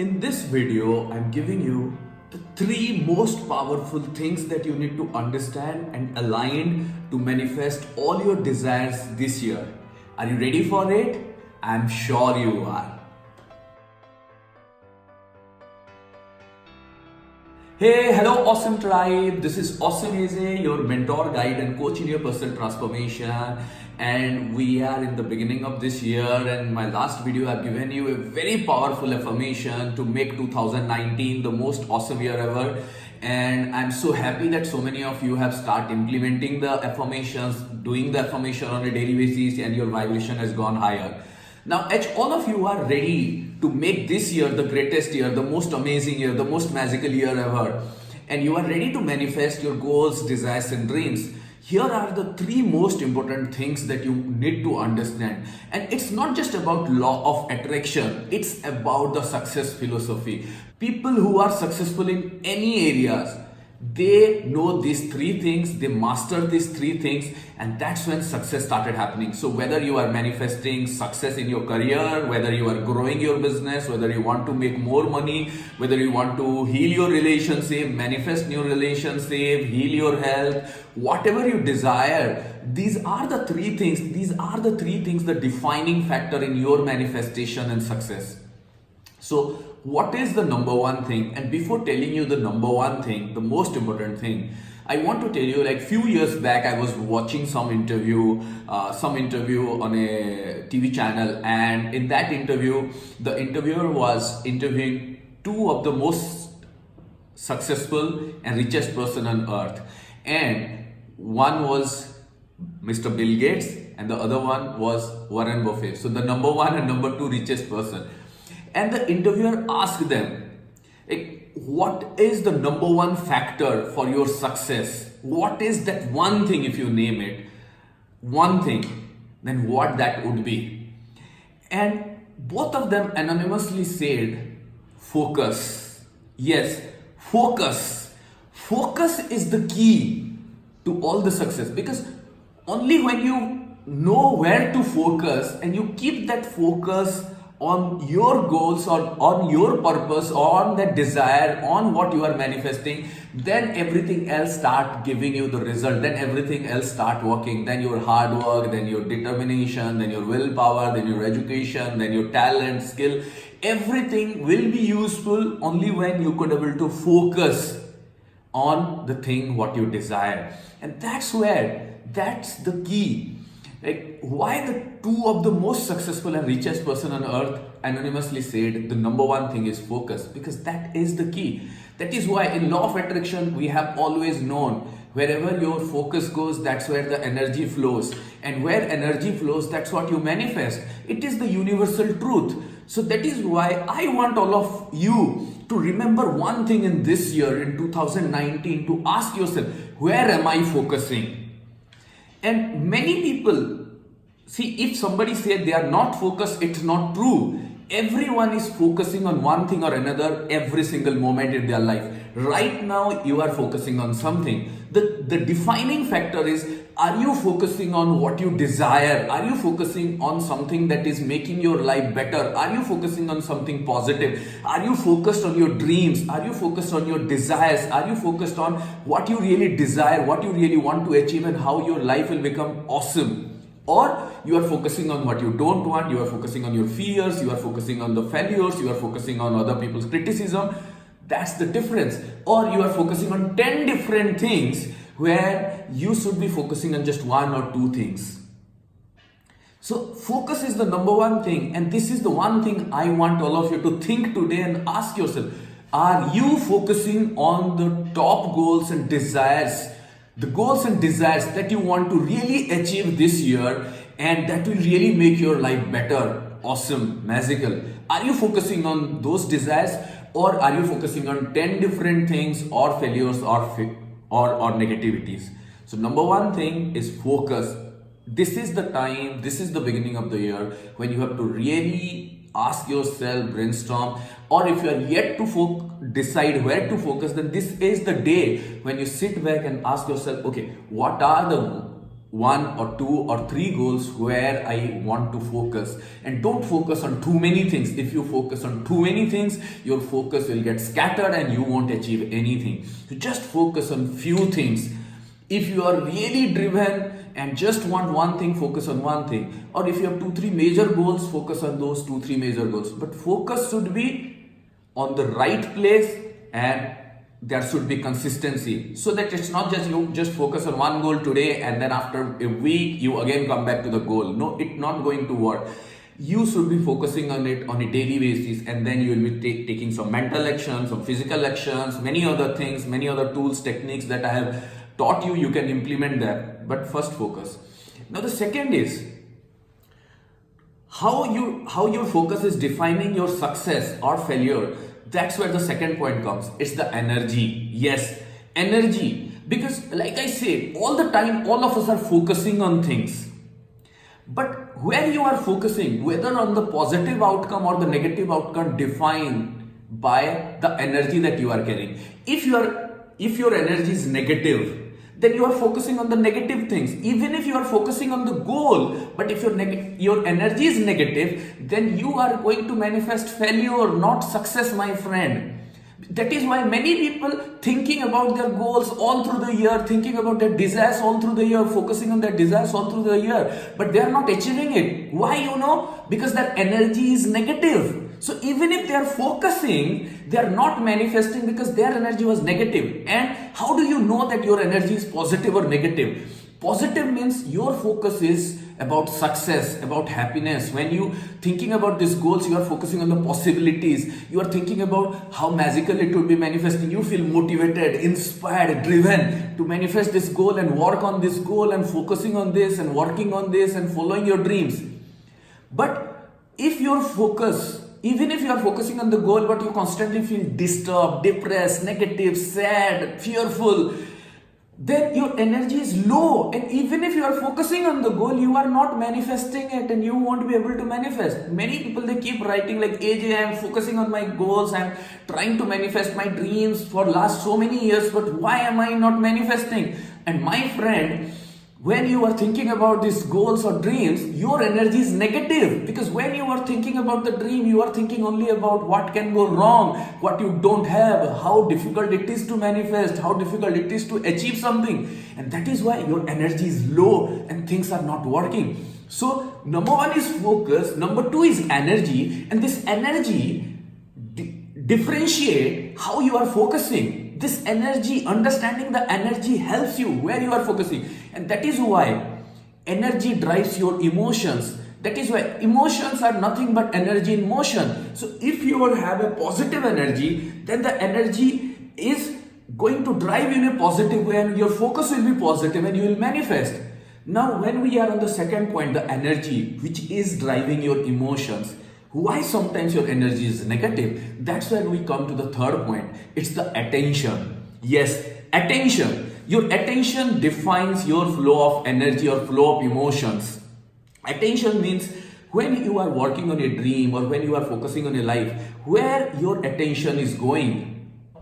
In this video, I'm giving you the three most powerful things that you need to understand and align to manifest all your desires this year. Are you ready for it? I'm sure you are. Hey, hello, awesome tribe. This is Awesome Eze, your mentor, guide, and coach in your personal transformation. And we are in the beginning of this year. And in my last video, I've given you a very powerful affirmation to make 2019 the most awesome year ever. And I'm so happy that so many of you have started implementing the affirmations, doing the affirmation on a daily basis, and your vibration has gone higher. Now, as all of you are ready to make this year the greatest year, the most amazing year, the most magical year ever, and you are ready to manifest your goals, desires, and dreams, here are the three most important things that you need to understand. And it's not just about law of attraction, it's about the success philosophy. People who are successful in any areas, they know these three things, they master these three things, and that's when success started happening. So whether you are manifesting success in your career, whether you are growing your business, whether you want to make more money, whether you want to heal your relationship, manifest new relationship, heal your health, whatever you desire, these are the three things, the defining factor in your manifestation and success. So what is the number one thing? And before telling you the number one thing, the most important thing, I want to tell you, like few years back, I was watching some interview on a TV channel, and in that interview, the interviewer was interviewing two of the most successful and richest person on earth, and one was Mr. Bill Gates, and the other one was Warren Buffett. So the number one and number two richest person. And the interviewer asked them, what is the number one factor for your success? What is that one thing, if you name it, one thing, then what that would be? And both of them anonymously said, focus. Yes, focus. Focus is the key to all the success, because only when you know where to focus and you keep that focus on your goals or on your purpose, on that desire, on what you are manifesting, then everything else start giving you the result, then everything else start working, then your hard work, then your determination, then your willpower, then your education, then your talent, skill, everything will be useful only when you could able to focus on the thing what you desire. And that's the key. Like why the two of the most successful and richest person on earth anonymously said the number one thing is focus, because that is the key. That is why in law of attraction we have always known wherever your focus goes, that's where the energy flows, and where energy flows, that's what you manifest. It is the universal truth. So that is why I want all of you to remember one thing in this year, in 2019, to ask yourself, where am I focusing? And many people, see, if somebody said they are not focused, it's not true. Everyone is focusing on one thing or another every single moment in their life. Right now, you are focusing on something. The defining factor is, are you focusing on what you desire? Are you focusing on something that is making your life better? Are you focusing on something positive? Are you focused on your dreams? Are you focused on your desires? Are you focused on what you really desire, what you really want to achieve, and how your life will become awesome? Or you are focusing on what you don't want, you are focusing on your fears, you are focusing on the failures, you are focusing on other people's criticism. That's the difference. Or you are focusing on 10 different things where you should be focusing on just one or two things. So focus is the number one thing, and this is the one thing I want all of you to think today and ask yourself, are you focusing on the top goals and desires, the goals and desires that you want to really achieve this year and that will really make your life better, awesome, magical? Are you focusing on those desires, or are you focusing on 10 different things or failures or negativities? So number one thing is focus. This is the time, this is the beginning of the year when you have to really ask yourself, brainstorm, or if you are yet to decide where to focus, then this is the day when you sit back and ask yourself, okay, what are the one or two or three goals where I want to focus. And don't focus on too many things. If you focus on too many things, your focus will get scattered and you won't achieve anything. So just focus on few things. If you are really driven and just want one thing, focus on one thing. Or if you have 2-3 major goals, focus on those 2-3 major goals. But focus should be on the right place, and there should be consistency, so that it's not just you just focus on one goal today and then after a week you again come back to the goal. No, it's not going to work. You should be focusing on it on a daily basis, and then you will be taking some mental actions, some physical actions, many other things, many other tools, techniques that I have taught you. You can implement that, but first focus. Now the second is how your focus is defining your success or failure. That's where the second point comes. It's the energy. Yes, energy. Because like I said, all the time, all of us are focusing on things. But where you are focusing, whether on the positive outcome or the negative outcome, defined by the energy that you are carrying. If your energy is negative, then you are focusing on the negative things. Even if you are focusing on the goal, but if your energy is negative, then you are going to manifest failure, not success, my friend. That is why many people thinking about their goals all through the year, thinking about their desires all through the year, focusing on their desires all through the year, but they are not achieving it. Why? Because their energy is negative. So even if they are focusing, they are not manifesting because their energy was negative. And how do you know that your energy is positive or negative? Positive means your focus is about success, about happiness. When you thinking about these goals, you are focusing on the possibilities. You are thinking about how magical it will be manifesting. You feel motivated, inspired, driven to manifest this goal and work on this goal and focusing on this and working on this and following your dreams. But if your focus, even if you are focusing on the goal, but you constantly feel disturbed, depressed, negative, sad, fearful, then your energy is low. And even if you are focusing on the goal, you are not manifesting it and you won't be able to manifest. Many people, they keep writing like, AJ, I am focusing on my goals, I am trying to manifest my dreams for last so many years, but why am I not manifesting? And my friend, when you are thinking about these goals or dreams, your energy is negative, because when you are thinking about the dream, you are thinking only about what can go wrong, what you don't have, how difficult it is to manifest, how difficult it is to achieve something. And that is why your energy is low and things are not working. So number one is focus, number two is energy, and this energy differentiate how you are focusing. This energy, understanding the energy helps you where you are focusing. And that is why energy drives your emotions. That is why emotions are nothing but energy in motion. So if you have a positive energy, then the energy is going to drive you in a positive way and your focus will be positive and you will manifest. Now, when we are on the second point, the energy, which is driving your emotions, why sometimes your energy is negative? That's where we come to the third point. It's the attention. Yes, attention. Your attention defines your flow of energy or flow of emotions. Attention means when you are working on a dream or when you are focusing on a life, where your attention is going.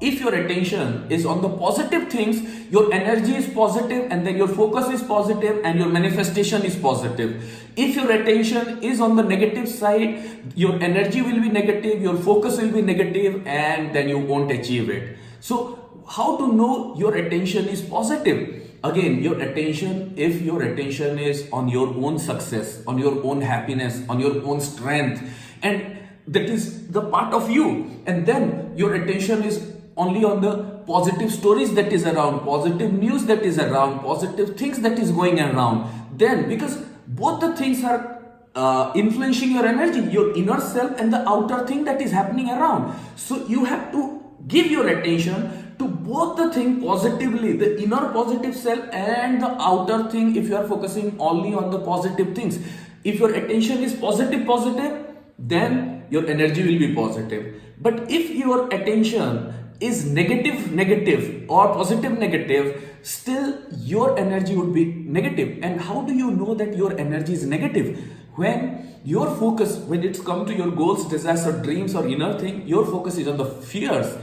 If your attention is on the positive things, your energy is positive and then your focus is positive and your manifestation is positive. If your attention is on the negative side, your energy will be negative, your focus will be negative, and then you won't achieve it. So how to know your attention is positive? Again, your attention, if your attention is on your own success, on your own happiness, on your own strength, and that is the part of you, and then your attention is only on the positive stories that is around, positive news that is around, positive things that is going around, then because both the things are influencing your energy, your inner self and the outer thing that is happening around. So you have to give your attention to both the thing positively, the inner positive self and the outer thing, if you are focusing only on the positive things. If your attention is positive, then your energy will be positive. But if your attention is negative or positive, still your energy would be negative. And how do you know that your energy is negative? When your focus, when it's come to your goals, desires or dreams or inner thing, your focus is on the fears,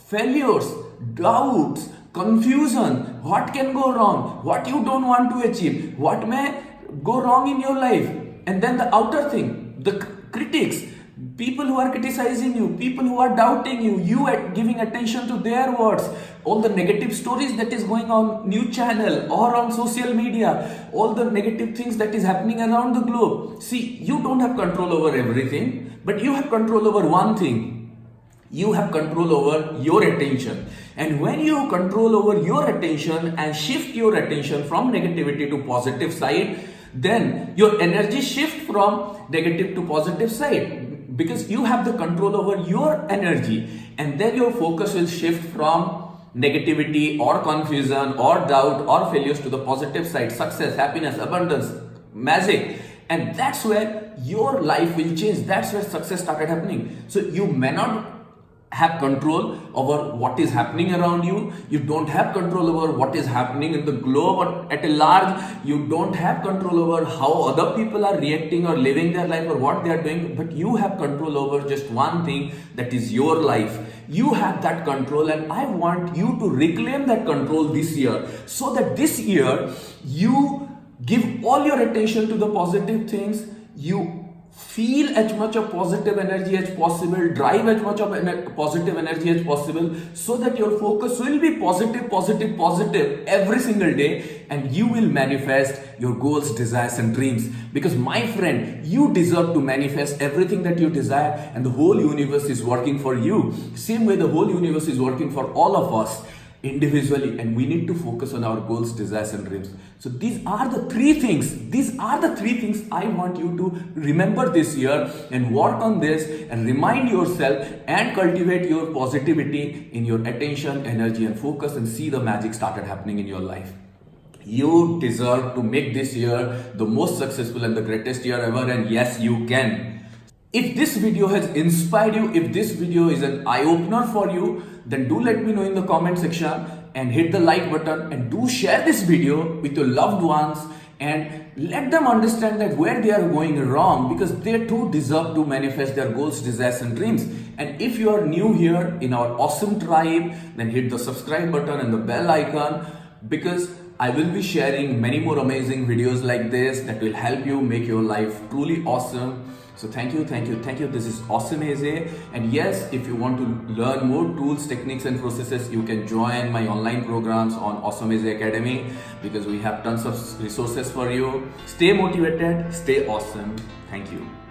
failures, doubts, confusion, what can go wrong, what you don't want to achieve, what may go wrong in your life. And then the outer thing, the critics, people who are criticizing you, people who are doubting you, giving attention to their words, all the negative stories that is going on news channel or on social media, all the negative things that is happening around the globe. See, you don't have control over everything, but you have control over one thing. You have control over your attention. And when you control over your attention and shift your attention from negativity to positive side, then your energy shift from negative to positive side, because you have the control over your energy, and then your focus will shift from negativity or confusion or doubt or failures to the positive side, success, happiness, abundance, magic. And that's where your life will change. That's where success started happening. So you may not have control over what is happening around you. You don't have control over what is happening in the globe or at a large. You don't have control over how other people are reacting or living their life or what they are doing. But you have control over just one thing, that is your life. You have that control, and I want you to reclaim that control this year, so that this year you give all your attention to the positive things. You feel as much of positive energy as possible, drive as much of positive energy as possible, so that your focus will be positive, positive, positive every single day, and you will manifest your goals, desires and dreams. Because my friend, you deserve to manifest everything that you desire, and the whole universe is working for you. Same way the whole universe is working for all of us individually, and we need to focus on our goals, desires and dreams. So these are the three things I want you to remember this year, and work on this and remind yourself and cultivate your positivity in your attention, energy and focus, and see the magic started happening in your life. You deserve to make this year the most successful and the greatest year ever, and yes, you can. If this video has inspired you, if this video is an eye-opener for you, then do let me know in the comment section, and hit the like button, and do share this video with your loved ones, and let them understand that where they are going wrong, because they too deserve to manifest their goals, desires and dreams. And if you are new here in our awesome tribe, then hit the subscribe button and the bell icon, because I will be sharing many more amazing videos like this that will help you make your life truly awesome. So thank you. This is Awesome Eze. And yes, if you want to learn more tools, techniques and processes, you can join my online programs on Awesome Eze Academy, because we have tons of resources for you. Stay motivated, stay awesome. Thank you.